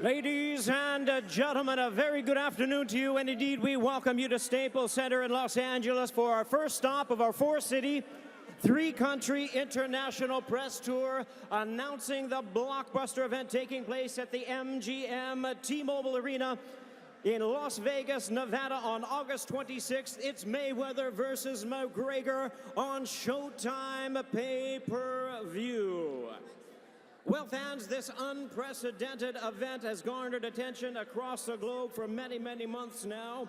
Ladies and gentlemen, a very good afternoon to you, and indeed we welcome you to Staples Center in Los Angeles for our first stop of our four-city, three-country international press tour, announcing the blockbuster event taking place at the MGM T-Mobile Arena in Las Vegas, Nevada on August 26th. It's Mayweather versus McGregor on Showtime pay-per-view. Well, fans, this unprecedented event has garnered attention across the globe for many, many months now,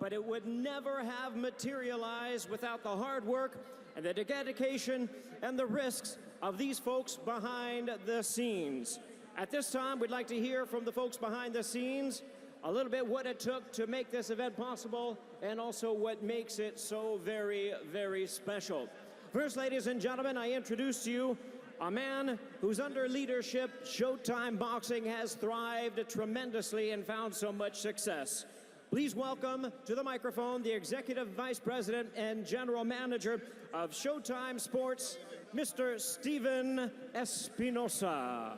but it would never have materialized without the hard work and the dedication and the risks of these folks behind the scenes. At this time, we'd like to hear from the folks behind the scenes a little bit what it took to make this event possible and also what makes it so very, very special. First, ladies and gentlemen, I introduce to you a man whose under leadership Showtime Boxing has thrived tremendously and found so much success. Please welcome to the microphone the Executive Vice President and General Manager of Showtime Sports, Mr. Steven Espinosa.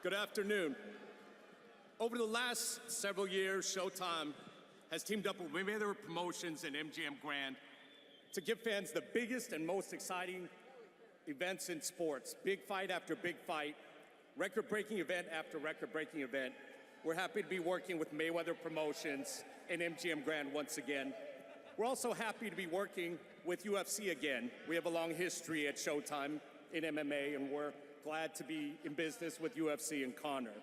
Good afternoon. Over the last several years, Showtime has teamed up with Mayweather Promotions and MGM Grand to give fans the biggest and most exciting events in sports. Big fight after big fight, record-breaking event after record-breaking event. We're happy to be working with Mayweather Promotions and MGM Grand once again. We're also happy to be working with UFC again. We have a long history at Showtime in MMA, and we're glad to be in business with UFC and Conor.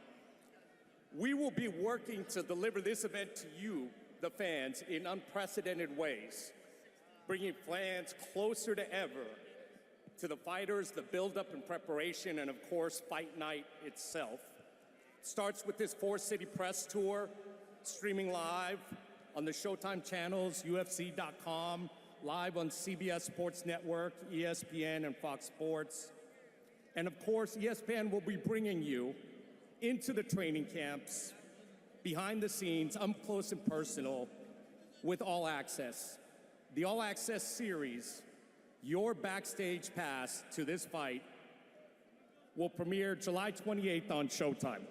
We will be working to deliver this event to you, the fans, in unprecedented ways, bringing fans closer to ever to the fighters, the build-up and preparation, and of course, fight night itself. It starts with this four-city press tour, streaming live on the Showtime channels, UFC.com, live on CBS Sports Network, ESPN, and Fox Sports. And of course, ESPN will be bringing you into the training camps, behind the scenes, up close and personal, with All Access. The All Access series, your backstage pass to this fight, will premiere July 28th on Showtime.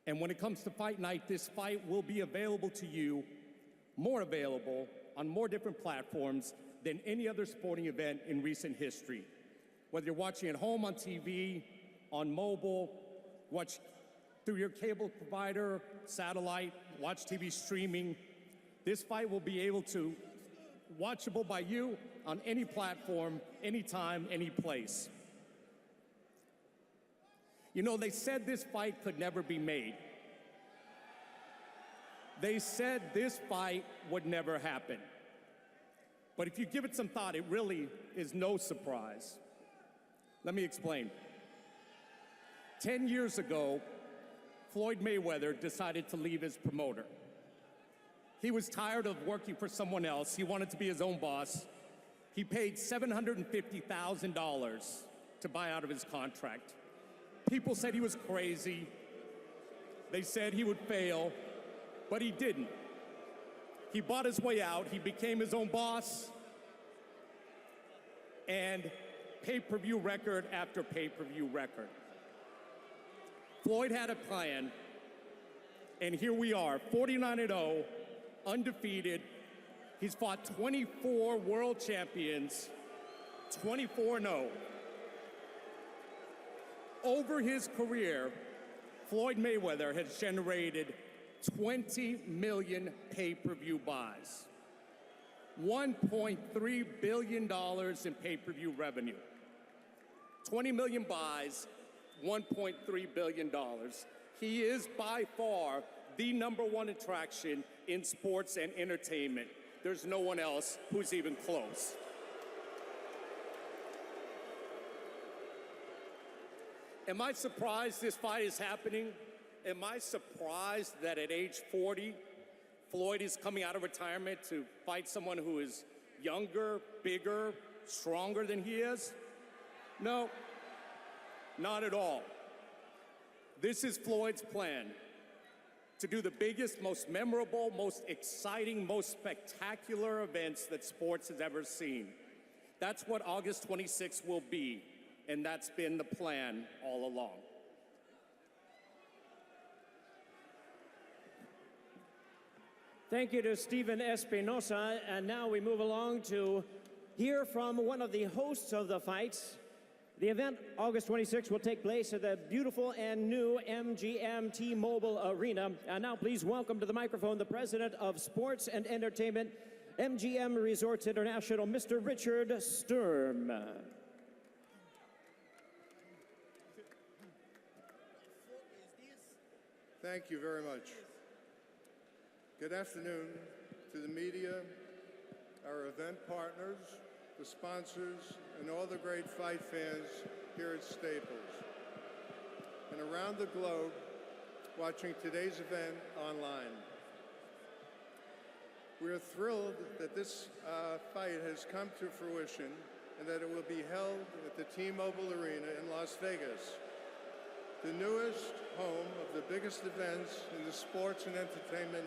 And when it comes to fight night, this fight will be available to you, more available, on more different platforms than any other sporting event in recent history. Whether you're watching at home on TV, on mobile, watch through your cable provider, satellite, watch TV streaming, this fight will be able to watchable by you on any platform, anytime, any place. You know, they said this fight could never be made. They said this fight would never happen. But if you give it some thought, it really is no surprise. Let me explain. 10 years ago, Floyd Mayweather decided to leave his promoter. He was tired of working for someone else. He wanted to be his own boss. He paid $750,000 to buy out of his contract. People said he was crazy. They said he would fail, but he didn't. He bought his way out. He became his own boss. And pay-per-view record after pay-per-view record. Floyd had a plan, and here we are, 49-0, undefeated. He's fought 24 world champions, 24-0. Over his career, Floyd Mayweather has generated 20 million pay-per-view buys, $1.3 billion in pay-per-view revenue. 20 million buys, $1.3 billion. He is by far the #1 attraction in sports and entertainment. There's no one else who's even close. Am I surprised this fight is happening? Am I surprised that at age 40, Floyd is coming out of retirement to fight someone who is younger, bigger, stronger than he is? No, not at all. This is Floyd's plan to do the biggest, most memorable, most exciting, most spectacular events that sports has ever seen. That's what August 26th will be, and that's been the plan all along. Thank you to Stephen Espinosa, and now we move along to hear from one of the hosts of the fights. The event, August 26th, will take place at the beautiful and new MGM T-Mobile Arena. And now please welcome to the microphone the President of Sports and Entertainment, MGM Resorts International, Mr. Richard Sturm. Thank you very much. Good afternoon to the media, our event partners, the sponsors, and all the great fight fans here at Staples, and around the globe watching today's event online. We are thrilled that this fight has come to fruition and that it will be held at the T-Mobile Arena in Las Vegas, the newest home of the biggest events in the sports and entertainment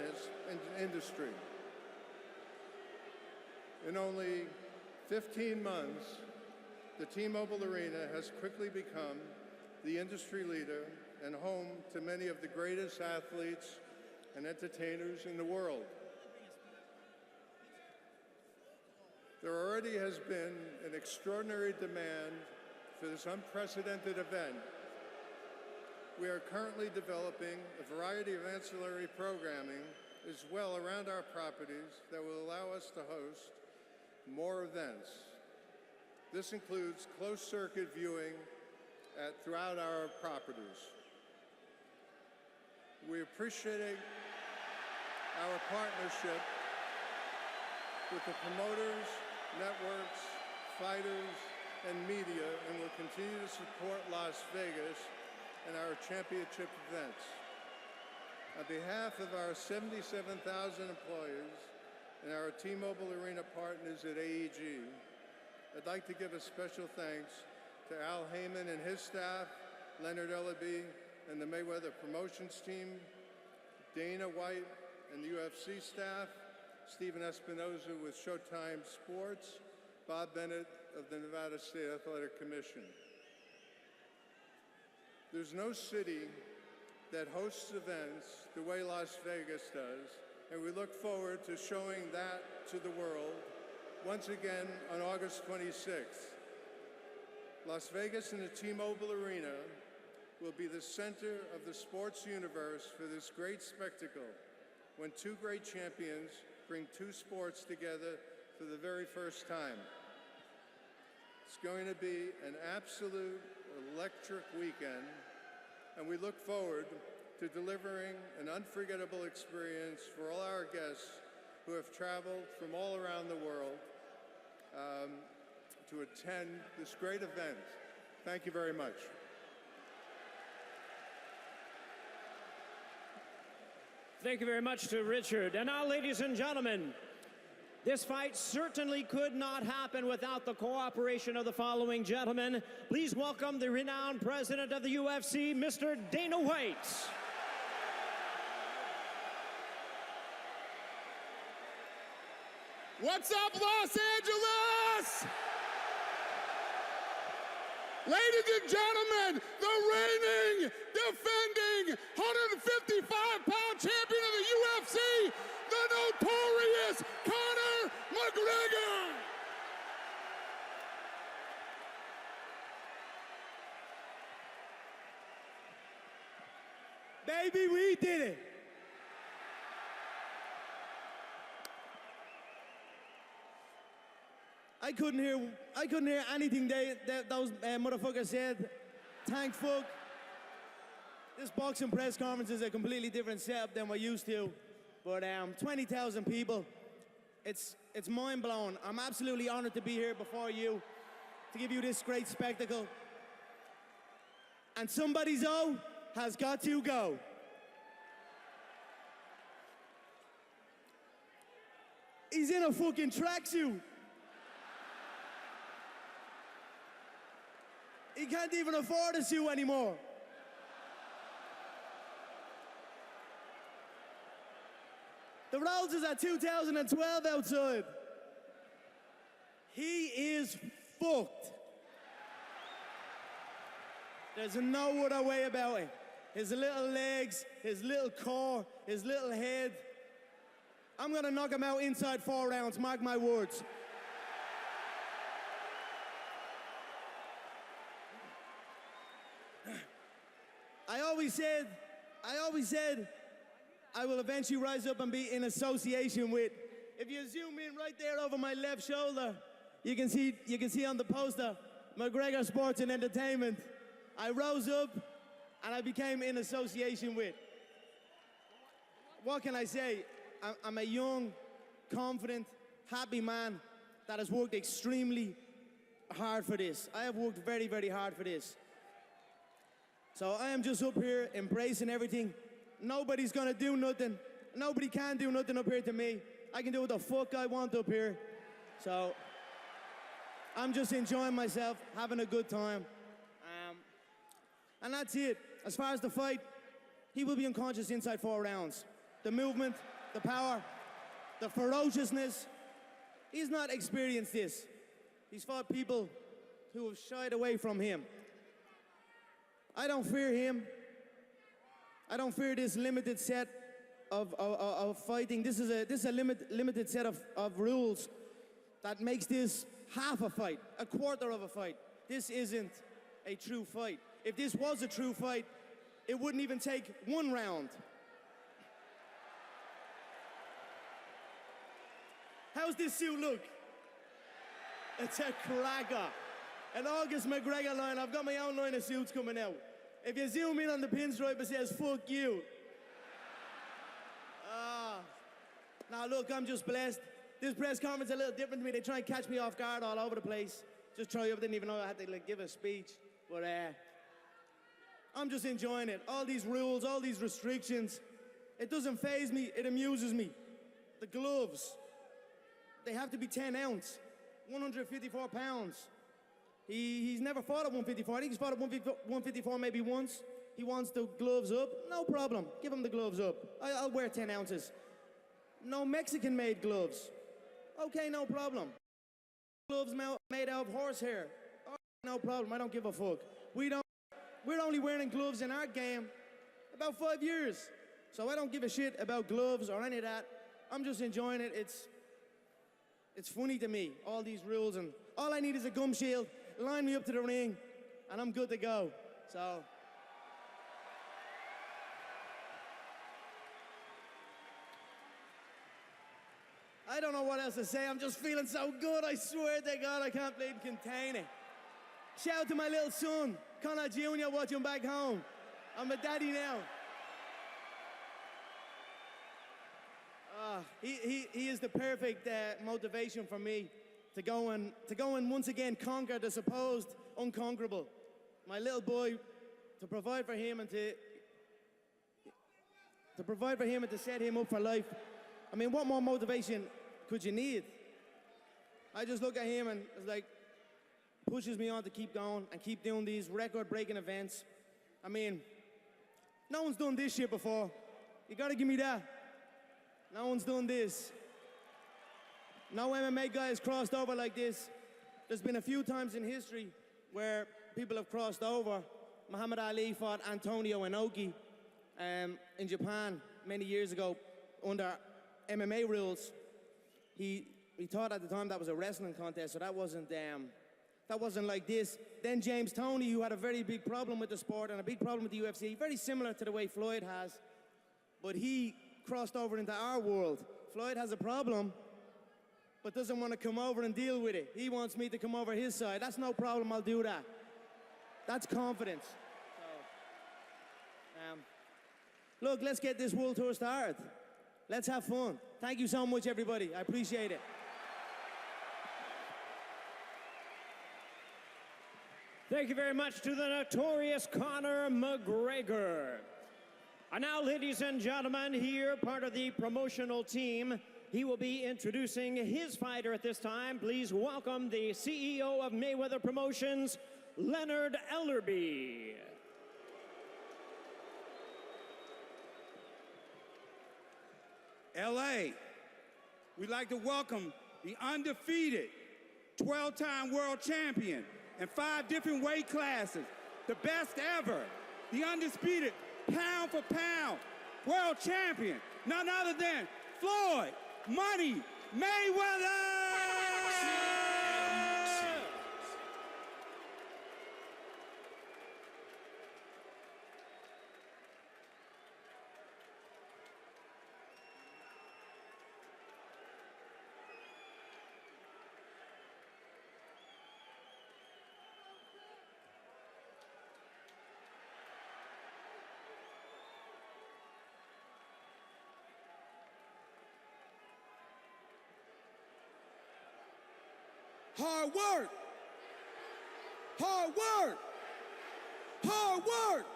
industry. In only 15 months, the T-Mobile Arena has quickly become the industry leader and home to many of the greatest athletes and entertainers in the world. There already has been an extraordinary demand for this unprecedented event. We are currently developing a variety of ancillary programming as well around our properties that will allow us to host more events. This includes closed-circuit viewing throughout our properties. We appreciate our partnership with the promoters, networks, fighters, and media, and will continue to support Las Vegas and our championship events. On behalf of our 77,000 employees and our T-Mobile Arena partners at AEG, I'd like to give a special thanks to Al Heyman and his staff, Leonard Ellaby and the Mayweather promotions team, Dana White and the UFC staff, Stephen Espinosa with Showtime Sports, Bob Bennett of the Nevada State Athletic Commission. There's no city that hosts events the way Las Vegas does, and we look forward to showing that to the world once again on August 26th. Las Vegas and the T-Mobile Arena will be the center of the sports universe for this great spectacle when two great champions bring two sports together for the very first time. It's going to be an absolute electric weekend, and we look forward to delivering an unforgettable experience for all our guests who have traveled from all around the world to attend this great event. Thank you very much. Thank you very much to Richard. And now, ladies and gentlemen, This fight certainly could not happen without the cooperation of the following gentlemen. Please welcome the renowned president of the UFC, Mr. Dana White. What's up, Los Angeles? Ladies and gentlemen, the reigning, defending 155-pound champion of the UFC, the Notorious Conor McGregor. Baby, we did it. I couldn't hear anything those motherfuckers said. Thank fuck. This boxing press conference is a completely different setup than we're used to. But 20,000 people, it's mind-blowing. I'm absolutely honored to be here before you to give you this great spectacle. And somebody's O has got to go. He's in a fucking tracksuit. He can't even afford a suit anymore. The Rhodes is at 2012 outside. He is fucked. There's no other way about it. His little legs, his little core, his little head. I'm gonna knock him out inside 4 rounds, mark my words. I always said, I will eventually rise up and be in association with. If you zoom in right there over my left shoulder, you can see on the poster, McGregor Sports and Entertainment. I rose up and I became in association with. What can I say? I'm a young, confident, happy man that has worked extremely hard for this. I have worked very, very hard for this. So I am just up here embracing everything. Nobody's gonna do nothing. Nobody can do nothing up here to me. I can do what the fuck I want up here. So I'm just enjoying myself, having a good time. And that's it. As far as the fight, he will be unconscious inside 4 rounds. The movement, the power, the ferociousness. He's not experienced this. He's fought people who have shied away from him. I don't fear him. I don't fear this limited set of fighting. This is a limited set of rules that makes this half a fight, a quarter of a fight. This isn't a true fight. If this was a true fight, it wouldn't even take 1 round. How's this suit look? It's a cracker. An August McGregor line. I've got my own line of suits coming out. If you zoom in on the pinstripe, it says, fuck you. Now look, I'm just blessed. This press conference is a little different to me. They try and catch me off guard all over the place. Just try up, didn't even know I had to give a speech. But I'm just enjoying it. All these rules, all these restrictions. It doesn't faze me, it amuses me. The gloves, they have to be 10 ounce, 154 pounds. He's never fought at 154. I think he's fought at 154 maybe once. He wants the gloves up. No problem. Give him the gloves up. I'll wear 10 ounces. No Mexican-made gloves. Okay, no problem. Gloves made out of horsehair. Oh, no problem. I don't give a fuck. We're only wearing gloves in our game about 5 years. So I don't give a shit about gloves or any of that. I'm just enjoying it. It's funny to me, all these rules, and all I need is a gum shield. Line me up to the ring, and I'm good to go. So, I don't know what else to say. I'm just feeling so good. I swear to God, I can't bleed contain it. Shout out to my little son, Conor Jr., watching back home. I'm a daddy now. He is the perfect motivation for me to go and once again conquer the supposed unconquerable. My little boy, to provide for him and to set him up for life. I mean, what more motivation could you need? I just look at him and it's like, pushes me on to keep going and keep doing these record-breaking events. I mean, no one's done this shit before. You gotta give me that. No one's done this. No MMA guy has crossed over like this. There's been a few times in history where people have crossed over. Muhammad Ali fought Antonio Inoki in Japan many years ago under MMA rules. He thought at the time that was a wrestling contest, so that wasn't like this. Then James Toney, who had a very big problem with the sport and a big problem with the UFC, very similar to the way Floyd has, but he crossed over into our world. Floyd has a problem, but doesn't want to come over and deal with it. He wants me to come over his side. That's no problem, I'll do that. That's confidence. So, look, let's get this world tour started. Let's have fun. Thank you so much, everybody. I appreciate it. Thank you very much to the notorious Conor McGregor. And now, ladies and gentlemen, here, part of the promotional team, he will be introducing his fighter at this time. Please welcome the CEO of Mayweather Promotions, Leonard Ellerby. LA, we'd like to welcome the undefeated 12-time world champion in 5 different weight classes, the best ever, the undisputed pound for pound world champion, none other than Floyd Money Mayweather! Hard work, hard work, hard work,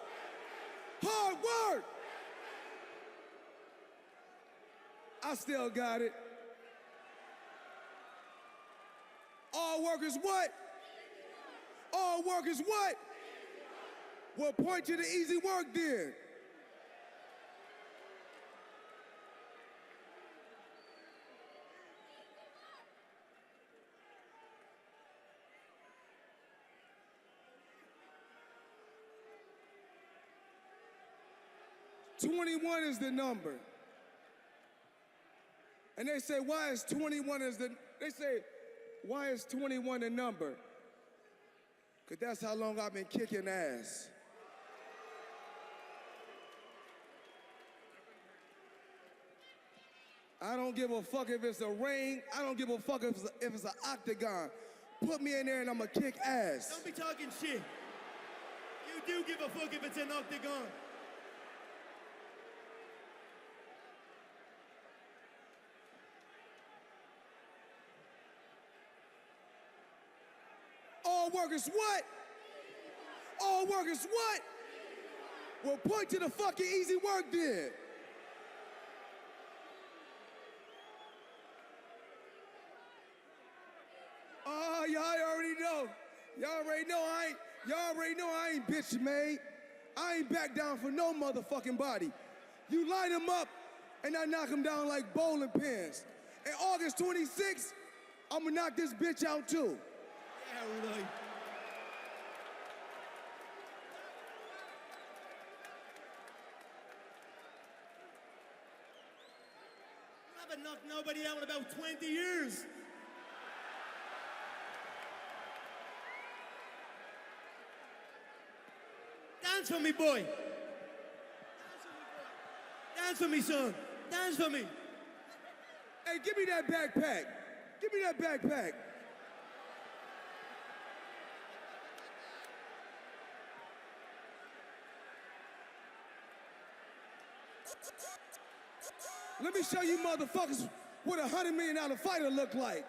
hard work. I still got it. All work is what? All work is what? Well, point to the easy work then. "21 is the number." And they say, why is 21 why is 21 the number? Because that's how long I've been kicking ass. I don't give a fuck if it's a ring. I don't give a fuck if it's an octagon. Put me in there and I'ma kick ass. Don't be talking shit. You do give a fuck if it's an octagon. All work is what? All work is what? Well, point to the fucking easy work then. Oh, y'all already know. Y'all already know I ain't bitch made. I ain't back down for no motherfucking body. You line them up and I knock them down like bowling pins. And August 26th, I'ma knock this bitch out too. Yeah, really. I haven't knocked nobody out in about 20 years. Dance for me, boy. Dance for me, son. Dance for me. Hey, give me that backpack. Give me that backpack. Let me show you motherfuckers what a $100 million fighter look like.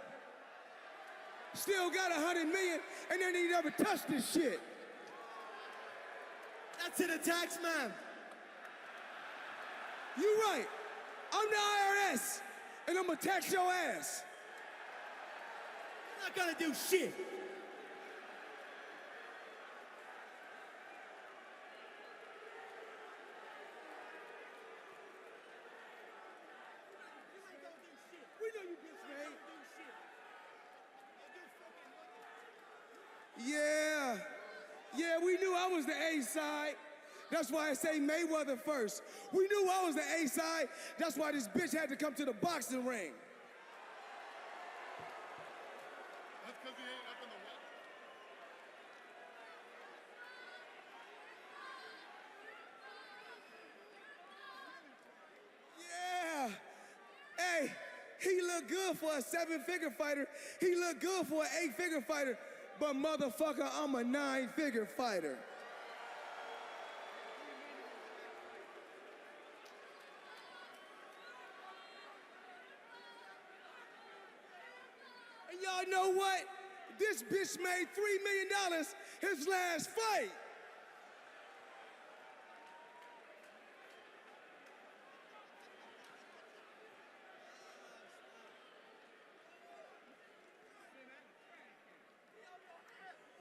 Still got $100 million and they ain't never touched this shit. That's to the tax man. You right. I'm the IRS and I'm gonna tax your ass. I'm not gonna do shit. We know you bitch made. Yeah, we knew I was the A side. That's why I say Mayweather first. We knew I was the A side. That's why this bitch had to come to the boxing ring. That's because he ain't up in the Yeah. Hey, he looked good for a 7-figure fighter. He looked good for an 8-figure fighter. But motherfucker, I'm a 9-figure fighter. And y'all know what? This bitch made $3 million his last fight.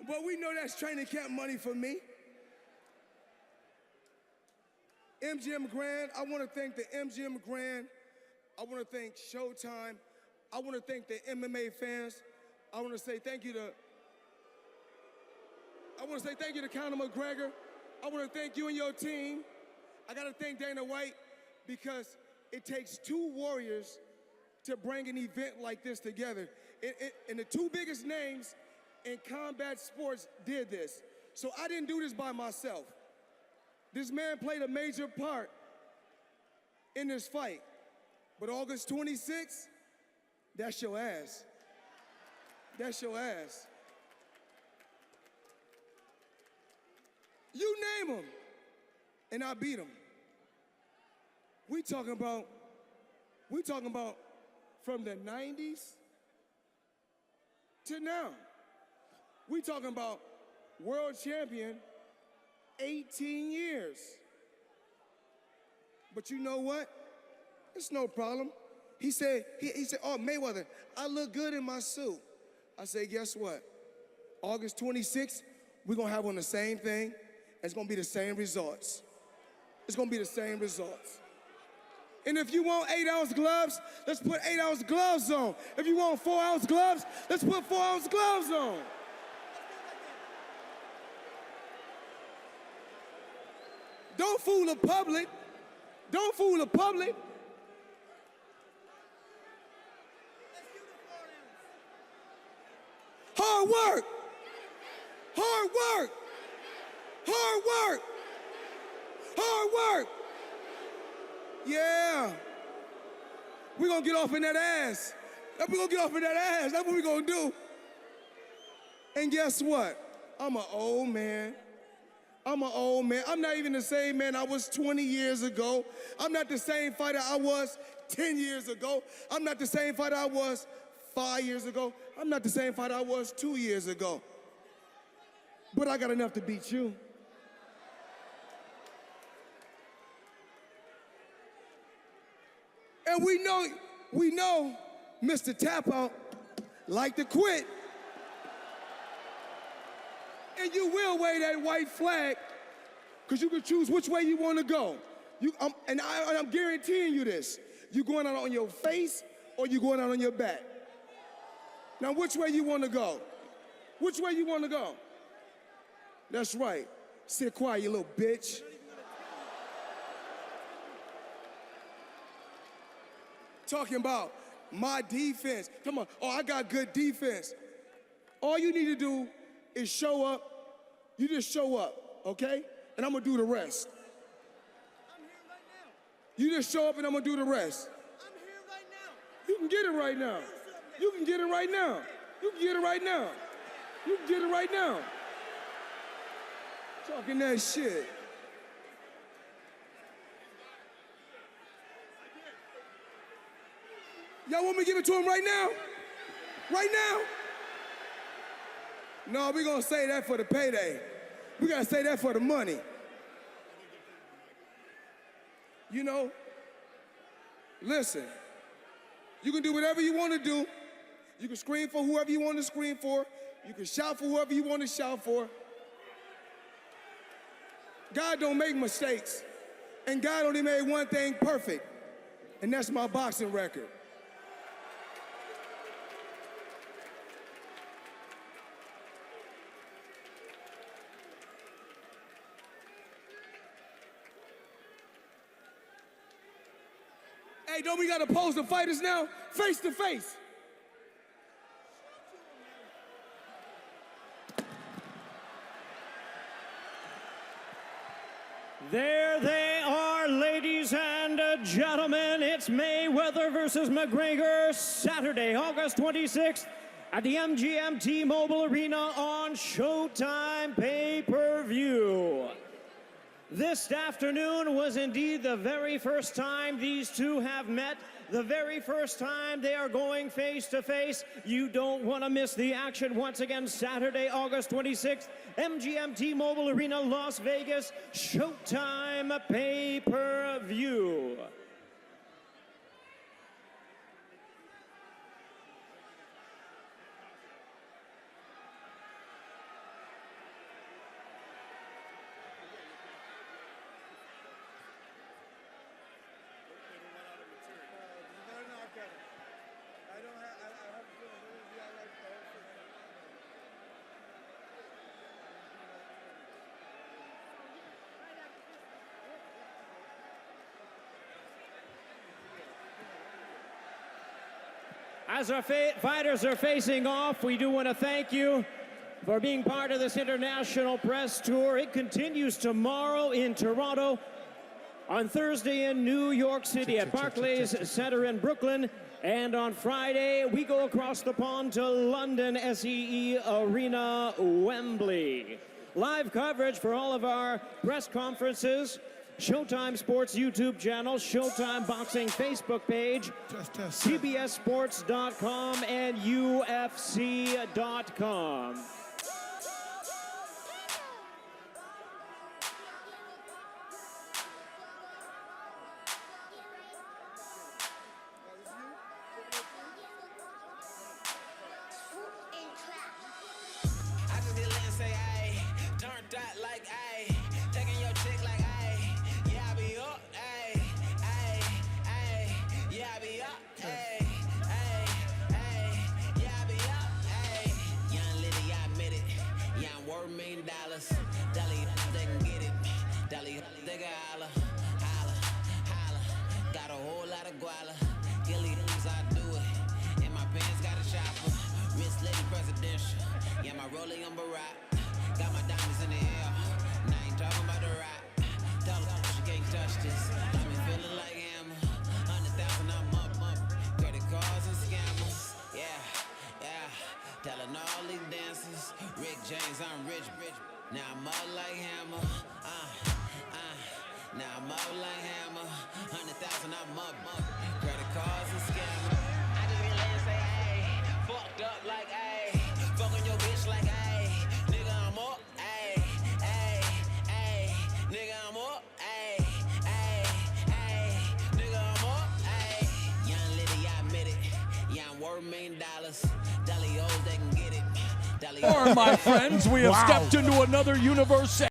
But we know that's training camp money for me. MGM Grand, I want to thank the MGM Grand. I want to thank Showtime. I want to thank the MMA fans. I want to say thank you to Conor McGregor. I want to thank you and your team. I got to thank Dana White because it takes 2 warriors to bring an event like this together. And the 2 biggest names in combat sports did this. So I didn't do this by myself. This man played a major part in this fight. But August 26th, that's your ass. That's your ass. You name him, and I beat him. We talking about from the 90s to now. We talking about world champion, 18 years. But you know what? It's no problem. He said, oh, Mayweather, I look good in my suit. I say, guess what? August 26th, we're gonna have on the same thing. It's gonna be the same results. It's gonna be the same results. And if you want 8-ounce gloves, let's put 8-ounce gloves on. If you want 4-ounce gloves, let's put 4-ounce gloves on. Don't fool the public. Don't fool the public. Hard work. Hard work. Hard work. Hard work. Yeah. We're going to get off in that ass. We're going to get off in that ass. That's what we're going to do. And guess what? I'm an old man. I'm an old man. I'm not even the same man I was 20 years ago. I'm not the same fighter I was 10 years ago. I'm not the same fighter I was 5 years ago. I'm not the same fighter I was 2 years ago. But I got enough to beat you. And we know Mr. Tap Out like to quit. And you will wave that white flag, because you can choose which way you want to go. I'm guaranteeing you this. You going out on your face or you going out on your back? Now, which way you want to go? Which way you want to go? That's right. Sit quiet, you little bitch. Talking about my defense. Come on. Oh, I got good defense. All you need to do is show up. You just show up, okay? And I'm gonna do the rest. I'm here right now. You just show up and I'm gonna do the rest. I'm here right now. You can get it right now. You can get it right now. You can get it right now. You can get it right now. Talking that shit. Y'all want me to give it to him right now? Right now? No, we're gonna say that for the payday. We gotta say that for the money. You know, listen, You can do whatever you want to do. You can scream for whoever you want to scream for. You can shout for whoever you want to shout for. God don't make mistakes. And God only made one thing perfect, and that's my boxing record. Hey, don't we got to pose the fighters now? Face to face. There they are, ladies and gentlemen. It's Mayweather versus McGregor, Saturday, August 26th at the MGM T-Mobile Arena on Showtime pay-per-view. This afternoon was indeed the very first time these two have met, the very first time they are going face-to-face. You don't want to miss the action. Once again, Saturday, August 26th, MGM T-Mobile Arena, Las Vegas, Showtime pay-per-view. As our fighters are facing off, we do want to thank you for being part of this international press tour. It continues tomorrow in Toronto, on Thursday in New York City at Barclays Center in Brooklyn, and on Friday we go across the pond to London, SEE Arena, Wembley. Live coverage for all of our press conferences, Showtime Sports YouTube channel, Showtime Boxing Facebook page, CBSSports.com, and UFC.com. Rolling on Barack, got my diamonds in the air. And I ain't talking about the rock. Tell her she can't touch this. Got me feeling like hammer. 100,000, I'm up. Credit cards and scammers. Yeah. Telling all these dancers, Rick James, I'm rich. Now I'm up like hammer. Now I'm up like hammer. 100,000, I'm up. Credit cards and scammers. I just get laid and say, hey, fucked up like, hey. Fucking your bitch like, ayy, nigga, I'm up, ayy, nigga, I'm up, ayy, nigga, I'm up, ayy. Young lady, I admit it. Yeah, I'm worth $1 million. Dolly O's, they can get it. All right, my friends, we have stepped into another universe.